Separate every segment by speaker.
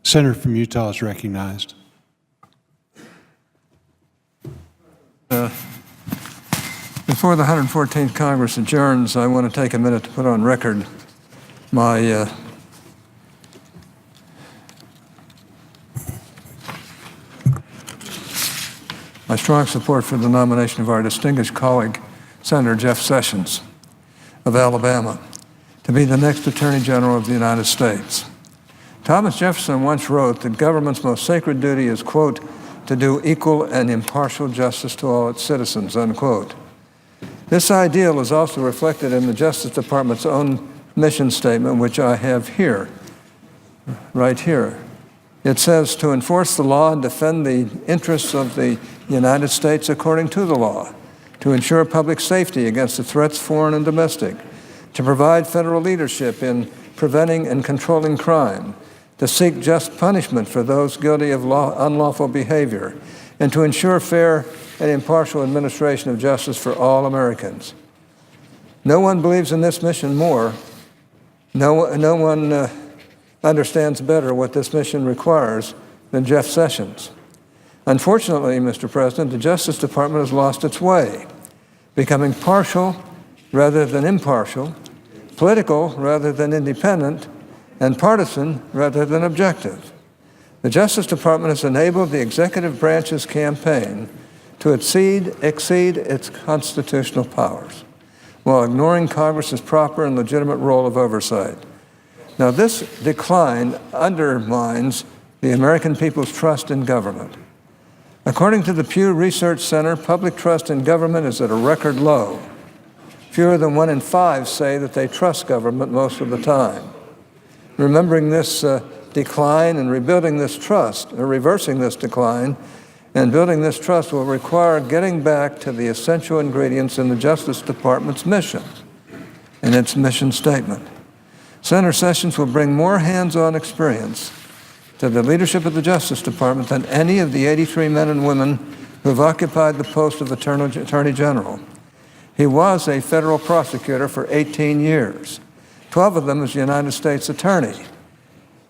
Speaker 1: Senator from Utah is recognized.
Speaker 2: Before the 114th Congress adjourns, I want to take a minute to put on record my strong support for the nomination of our distinguished colleague, Senator Jeff Sessions of Alabama, to be the next Attorney General of the United States. Thomas Jefferson once wrote that government's most sacred duty is, quote, to do equal and impartial justice to all its citizens, unquote. This ideal is also reflected in the Justice Department's own mission statement, which I have here, right here. It says, to enforce the law and defend the interests of the United States according to the law, to ensure public safety against the threats foreign and domestic, to provide federal leadership in preventing and controlling crime, to seek just punishment for those guilty of unlawful behavior, and to ensure fair and impartial administration of justice for all Americans. No one believes in this mission more. No one understands better what this mission requires than Jeff Sessions. Unfortunately, Mr. President, the Justice Department has lost its way, becoming partial rather than impartial, political rather than independent, and partisan rather than objective. The Justice Department has enabled the executive branch's campaign to exceed its constitutional powers, while ignoring Congress's proper and legitimate role of oversight. Now, this decline undermines the American people's trust in government. According to the Pew Research Center, public trust in government is at a record low. Fewer than 1 in 5 say that they trust government most of the time. Remembering this decline and rebuilding this trust, or reversing this decline, and building this trust will require getting back to the essential ingredients in the Justice Department's mission, in its mission statement. Senator Sessions will bring more hands-on experience to the leadership of the Justice Department than any of the 83 men and women who have occupied the post of Attorney General. He was a federal prosecutor for 18 years, 12 of them as United States Attorney.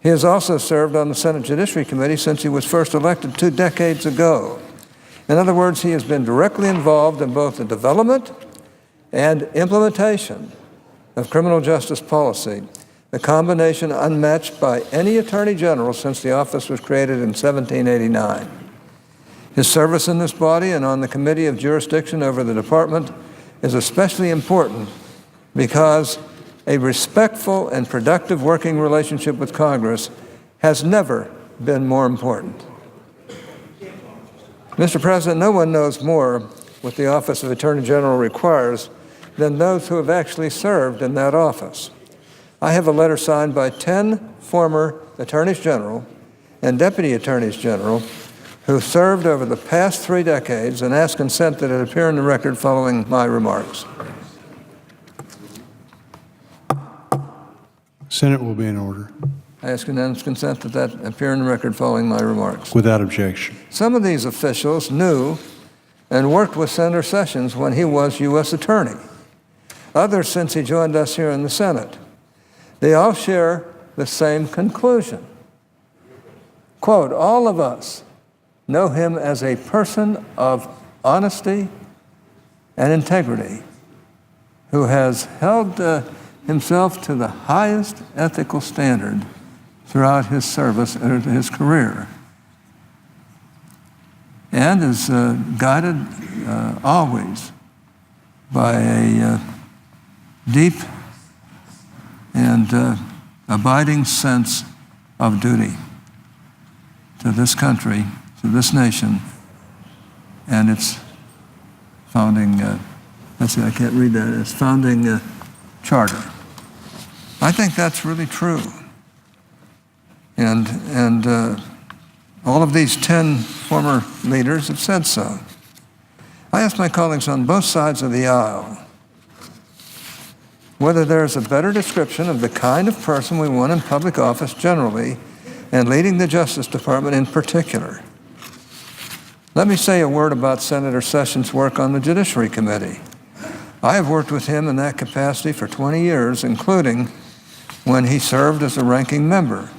Speaker 2: He has also served on the Senate Judiciary Committee since he was first elected 2 decades ago. In other words, he has been directly involved in both the development and implementation of criminal justice policy, a combination unmatched by any Attorney General since the office was created in 1789. His service in this body and on the Committee of Jurisdiction over the Department is especially important because a respectful and productive working relationship with Congress has never been more important. Mr. President, no one knows more what the Office of Attorney General requires than those who have actually served in that office. I have a letter signed by 10 former Attorneys General and Deputy Attorneys General who served over the past 3 decades and ask consent that it appear in the record following my remarks.
Speaker 1: Senate will be in order.
Speaker 2: I ask unanimous consent that that appear in the record following my remarks.
Speaker 1: Without objection.
Speaker 2: Some of these officials knew and worked with Senator Sessions when he was U.S. Attorney. Others since he joined us here in the Senate. They all share the same conclusion. Quote, all of us know him as a person of honesty and integrity who has held himself to the highest ethical standard throughout his service and his career, and is guided always by a deep and abiding sense of duty to this country, to this nation, and its founding, I can't read that, its founding charter. I think that's really true. And all of these 10 former leaders have said so. I asked my colleagues on both sides of the aisle whether there is a better description of the kind of person we want in public office generally and leading the Justice Department in particular. Let me say a word about Senator Sessions' work on the Judiciary Committee. I have worked with him in that capacity for 20 years, including when he served as a ranking member.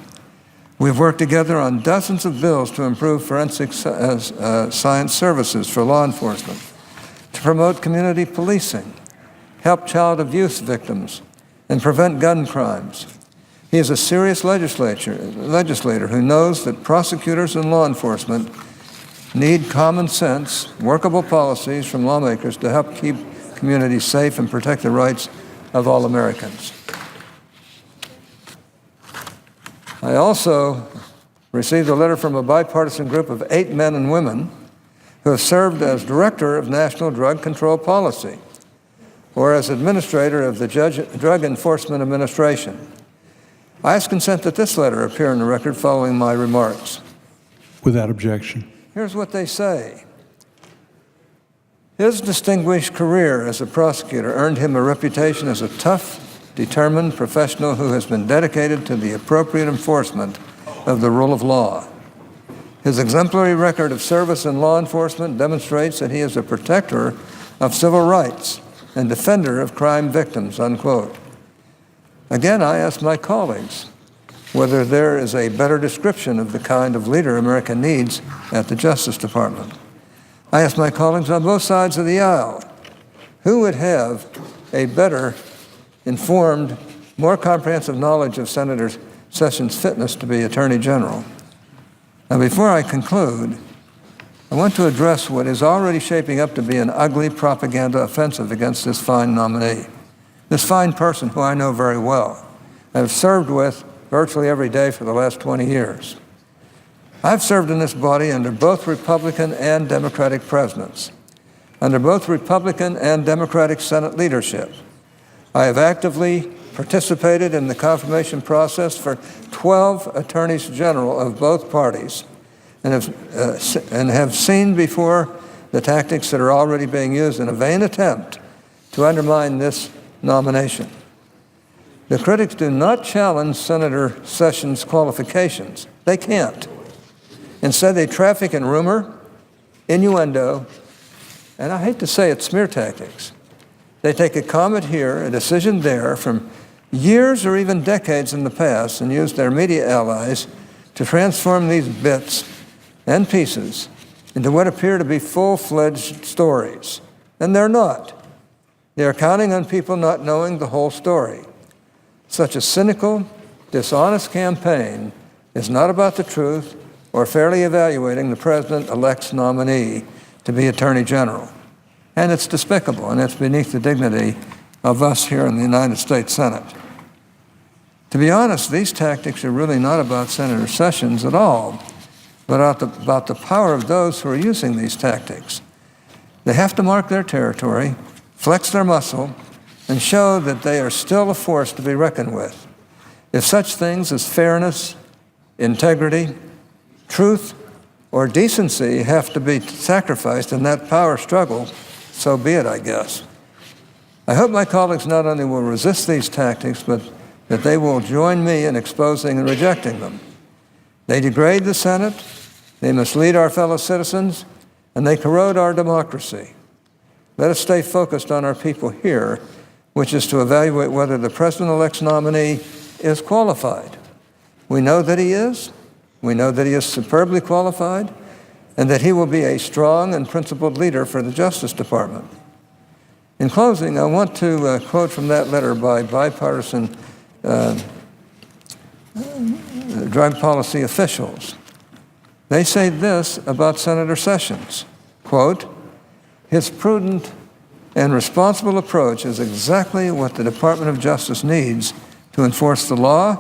Speaker 2: We've worked together on dozens of bills to improve forensic science services for law enforcement, to promote community policing, help child abuse victims, and prevent gun crimes. He is a serious legislator who knows that prosecutors and law enforcement need common sense, workable policies from lawmakers to help keep communities safe and protect the rights of all Americans. I also received a letter from a bipartisan group of 8 men and women who have served as Director of National Drug Control Policy or as Administrator of the Drug Enforcement Administration. I ask consent that this letter appear in the record following my remarks.
Speaker 1: Without objection.
Speaker 2: Here's what they say. His distinguished career as a prosecutor earned him a reputation as a tough, determined professional who has been dedicated to the appropriate enforcement of the rule of law. His exemplary record of service in law enforcement demonstrates that he is a protector of civil rights and defender of crime victims, unquote. Again, I ask my colleagues whether there is a better description of the kind of leader America needs at the Justice Department. I ask my colleagues on both sides of the aisle, who would have a better informed, more comprehensive knowledge of Senator Sessions' fitness to be Attorney General? Now, before I conclude, I want to address what is already shaping up to be an ugly propaganda offensive against this fine nominee, this fine person who I know very well and have served with virtually every day for the last 20 years. I've served in this body under both Republican and Democratic presidents, under both Republican and Democratic Senate leadership. I have actively participated in the confirmation process for 12 attorneys general of both parties and have seen before the tactics that are already being used in a vain attempt to undermine this nomination. The critics do not challenge Senator Sessions' qualifications. They can't. Instead, they traffic in rumor, innuendo, and I hate to say it, smear tactics. They take a comment here, a decision there from years or even decades in the past and use their media allies to transform these bits and pieces into what appear to be full-fledged stories. And they're not. They are counting on people not knowing the whole story. Such a cynical, dishonest campaign is not about the truth or fairly evaluating the president-elect's nominee to be Attorney General. And it's despicable, and it's beneath the dignity of us here in the United States Senate. To be honest, these tactics are really not about Senator Sessions at all, but about the power of those who are using these tactics. They have to mark their territory, flex their muscle, and show that they are still a force to be reckoned with. If such things as fairness, integrity, truth, or decency have to be sacrificed in that power struggle, so be it, I guess. I hope my colleagues not only will resist these tactics, but that they will join me in exposing and rejecting them. They degrade the Senate, they mislead our fellow citizens, and they corrode our democracy. Let us stay focused on our people here, which is to evaluate whether the president-elect's nominee is qualified. We know that he is. We know that he is superbly qualified and that he will be a strong and principled leader for the Justice Department. In closing, I want to quote from that letter by bipartisan drug policy officials. They say this about Senator Sessions, quote, "His prudent and responsible approach is exactly what the Department of Justice needs to enforce the law,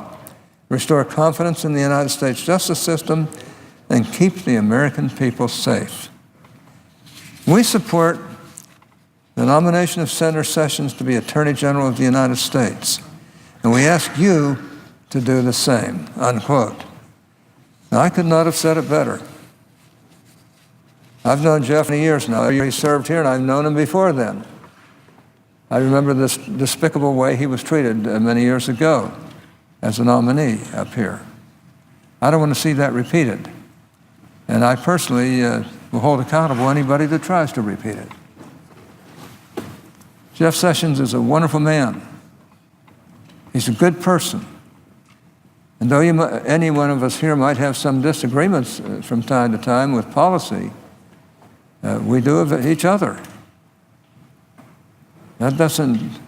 Speaker 2: restore confidence in the United States justice system, and keep the American people safe." We support the nomination of Senator Sessions to be Attorney General of the United States, and we ask you to do the same, unquote. Now, I could not have said it better. I've known Jeff many years now. He served here, and I've known him before then. I remember this despicable way he was treated many years ago as a nominee up here. I don't want to see that repeated. And I personally will hold accountable anybody that tries to repeat it. Jeff Sessions is a wonderful man. He's a good person. And though any one of us here might have some disagreements from time to time with policy, we do of each other. That doesn't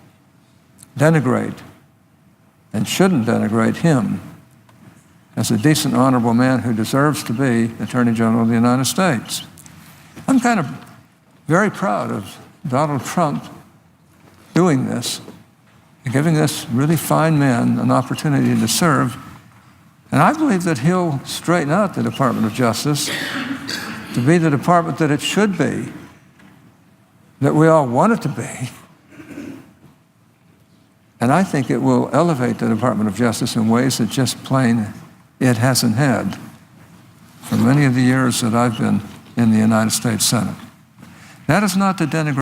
Speaker 2: denigrate and shouldn't denigrate him as a decent, honorable man who deserves to be Attorney General of the United States. I'm kind of very proud of Donald Trump doing this, and giving this really fine man an opportunity to serve. And I believe that he'll straighten out the Department of Justice to be the department that it should be, that we all want it to be. And I think it will elevate the Department of Justice in ways that just plain it hasn't had for many of the years that I've been in the United States Senate. That is not to denigrate